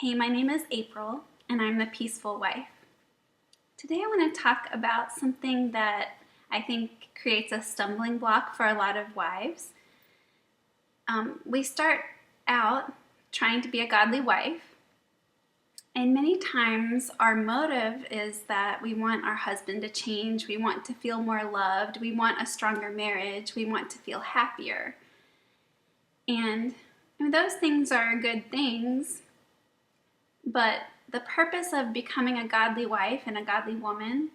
Hey, my name is April, and I'm the Peaceful Wife. Today I want to talk about something that I think creates a stumbling block for a lot of wives. We start out trying to be a godly wife, and many times our motive is that we want our husband to change, we want to feel more loved, we want a stronger marriage, we want to feel happier. And those things are good things, but the purpose of becoming a godly wife and a godly woman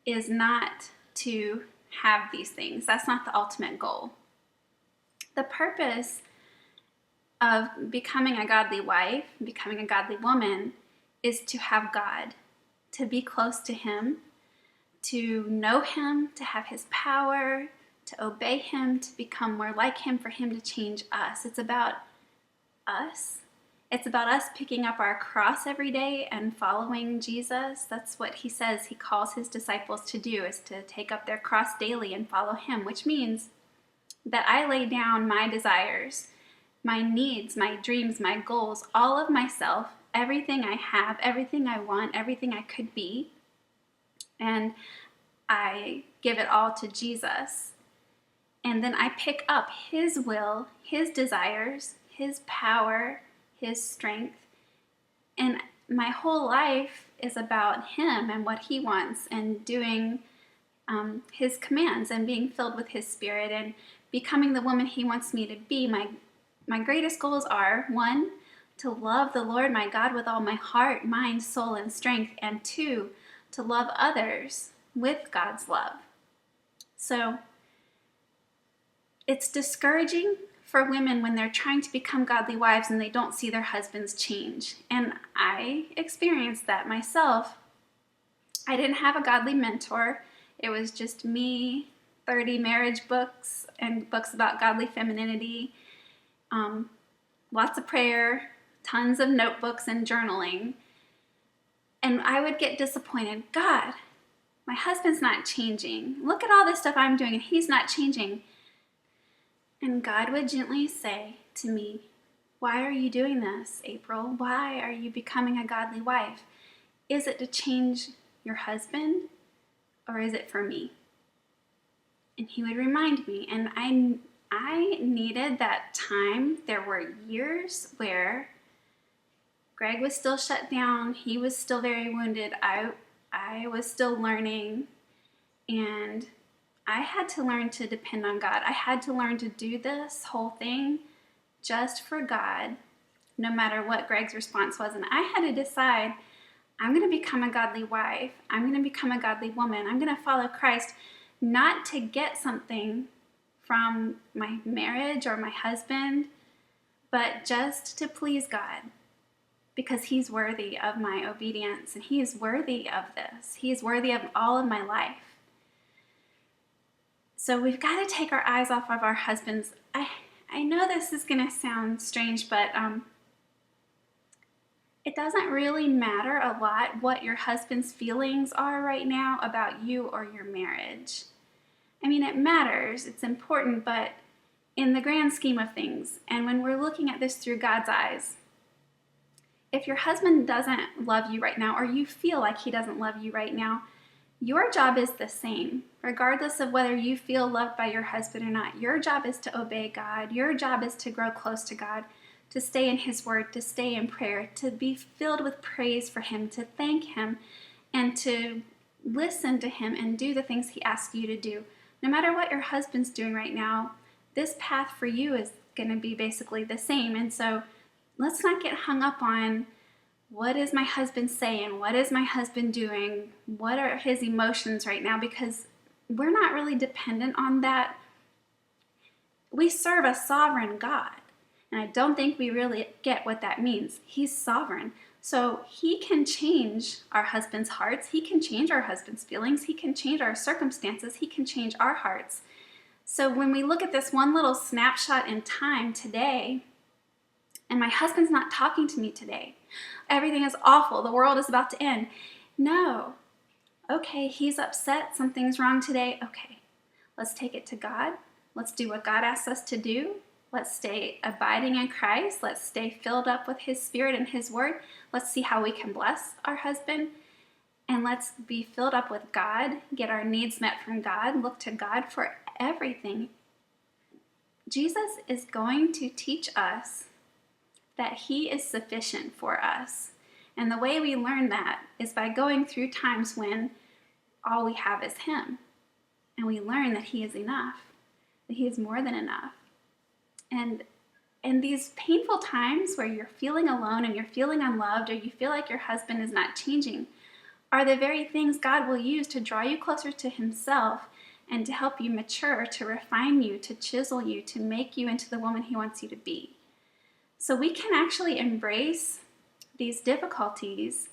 is not to have these things. That's not the ultimate goal. The purpose of becoming a godly wife, becoming a godly woman, is to have God, to be close to Him, to know Him, to have His power, to obey Him, to become more like Him, for Him to change us. It's about us. It's about us picking up our cross every day and following Jesus. That's what He says He calls His disciples to do, is to take up their cross daily and follow Him, which means that I lay down my desires, my needs, my dreams, my goals, all of myself, everything I have, everything I want, everything I could be, and I give it all to Jesus. And then I pick up His will, His desires, His power, His strength, and my whole life is about Him and what He wants, and doing His commands and being filled with His Spirit and becoming the woman He wants me to be. My greatest goals are, 1, to love the Lord my God with all my heart, mind, soul, and strength, and 2, to love others with God's love. So it's discouraging for women when they're trying to become godly wives and they don't see their husbands change. And I experienced that myself. I didn't have a godly mentor. It was just me, 30 marriage books and books about godly femininity, lots of prayer, tons of notebooks and journaling. And I would get disappointed. God, my husband's not changing. Look at all this stuff I'm doing and he's not changing. And God would gently say to me, why are you doing this, April? Why are you becoming a godly wife? Is it to change your husband, or is it for me? And He would remind me, and I needed that time. There were years where Greg was still shut down. He was still very wounded. I was still learning, and I had to learn to depend on God. I had to learn to do this whole thing just for God, no matter what Greg's response was. And I had to decide, I'm going to become a godly wife. I'm going to become a godly woman. I'm going to follow Christ, not to get something from my marriage or my husband, but just to please God, because He's worthy of my obedience and He is worthy of this. He is worthy of all of my life. So we've got to take our eyes off of our husbands. I know this is going to sound strange, but it doesn't really matter a lot what your husband's feelings are right now about you or your marriage. I mean, it matters, it's important, but in the grand scheme of things, and when we're looking at this through God's eyes, if your husband doesn't love you right now, or you feel like he doesn't love you right now, your job is the same, regardless of whether you feel loved by your husband or not. Your job is to obey God. Your job is to grow close to God, to stay in His Word, to stay in prayer, to be filled with praise for Him, to thank Him, and to listen to Him and do the things He asks you to do. No matter what your husband's doing right now, this path for you is going to be basically the same. And so let's not get hung up on, what is my husband saying? What is my husband doing? What are his emotions right now? Because we're not really dependent on that. We serve a sovereign God, and I don't think we really get what that means. He's sovereign. So He can change our husband's hearts. He can change our husband's feelings. He can change our circumstances. He can change our hearts. So when we look at this one little snapshot in time today, and my husband's not talking to me today, everything is awful, the world is about to end. No. Okay, he's upset, something's wrong today. Okay, let's take it to God. Let's do what God asks us to do. Let's stay abiding in Christ. Let's stay filled up with His Spirit and His Word. Let's see how we can bless our husband. And let's be filled up with God, get our needs met from God, look to God for everything. Jesus is going to teach us that He is sufficient for us. And the way we learn that is by going through times when all we have is Him. And we learn that He is enough, that He is more than enough. And in these painful times where you're feeling alone and you're feeling unloved, or you feel like your husband is not changing, are the very things God will use to draw you closer to Himself and to help you mature, to refine you, to chisel you, to make you into the woman He wants you to be. So we can actually embrace these difficulties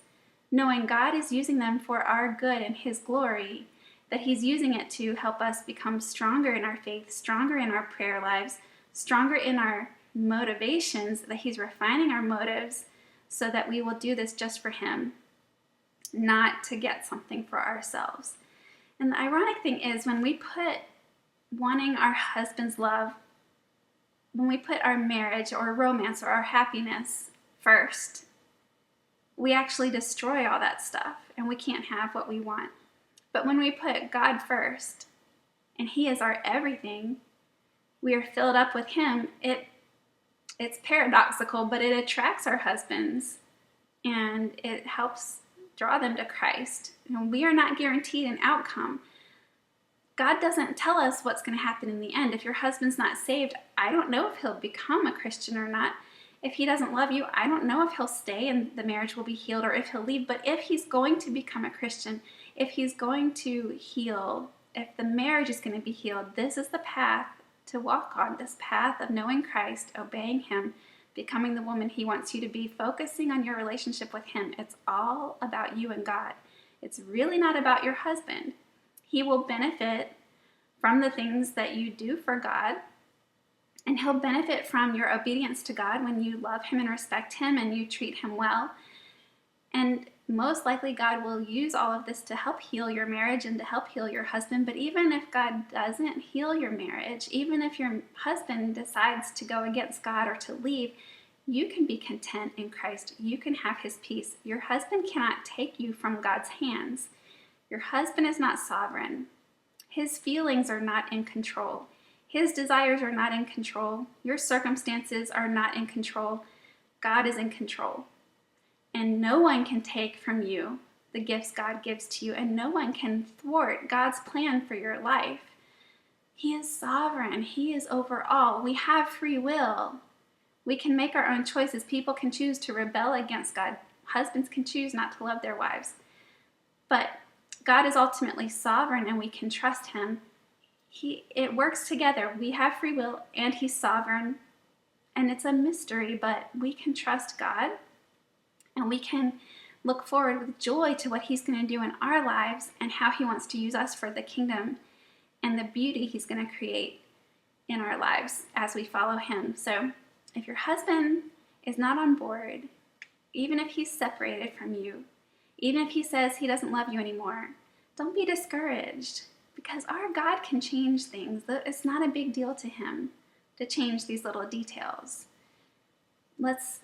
knowing God is using them for our good and His glory, that He's using it to help us become stronger in our faith, stronger in our prayer lives, stronger in our motivations, that He's refining our motives so that we will do this just for Him, not to get something for ourselves. And the ironic thing is, when we put wanting our husband's love, when we put our marriage or romance or our happiness first, we actually destroy all that stuff and we can't have what we want. But when we put God first and He is our everything, we are filled up with Him. It's paradoxical, but it attracts our husbands and it helps draw them to Christ. And we are not guaranteed an outcome. God doesn't tell us what's going to happen in the end. If your husband's not saved, I don't know if he'll become a Christian or not. If he doesn't love you, I don't know if he'll stay and the marriage will be healed, or if he'll leave. But if he's going to become a Christian, if he's going to heal, if the marriage is going to be healed, this is the path to walk on, this path of knowing Christ, obeying Him, becoming the woman He wants you to be, focusing on your relationship with Him. It's all about you and God. It's really not about your husband. He will benefit from the things that you do for God, and He'll benefit from your obedience to God when you love Him and respect Him and you treat Him well. And most likely God will use all of this to help heal your marriage and to help heal your husband. But even if God doesn't heal your marriage, even if your husband decides to go against God or to leave, you can be content in Christ. You can have His peace. Your husband cannot take you from God's hands. Your husband is not sovereign. His feelings are not in control. His desires are not in control. Your circumstances are not in control. God is in control. And no one can take from you the gifts God gives to you, and no one can thwart God's plan for your life. He is sovereign. He is over all. We have free will. We can make our own choices. People can choose to rebel against God. Husbands can choose not to love their wives. But God is ultimately sovereign, and we can trust Him. It works together. We have free will, and He's sovereign. And it's a mystery, but we can trust God. And we can look forward with joy to what He's going to do in our lives and how He wants to use us for the kingdom and the beauty He's going to create in our lives as we follow Him. So if your husband is not on board, even if he's separated from you, even if he says he doesn't love you anymore, don't be discouraged, because our God can change things. It's not a big deal to Him to change these little details. Let's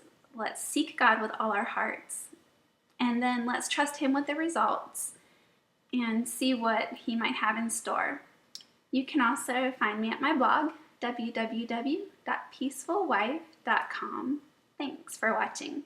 seek God with all our hearts, and then let's trust Him with the results and see what He might have in store. You can also find me at my blog, www.peacefulwife.com. Thanks for watching.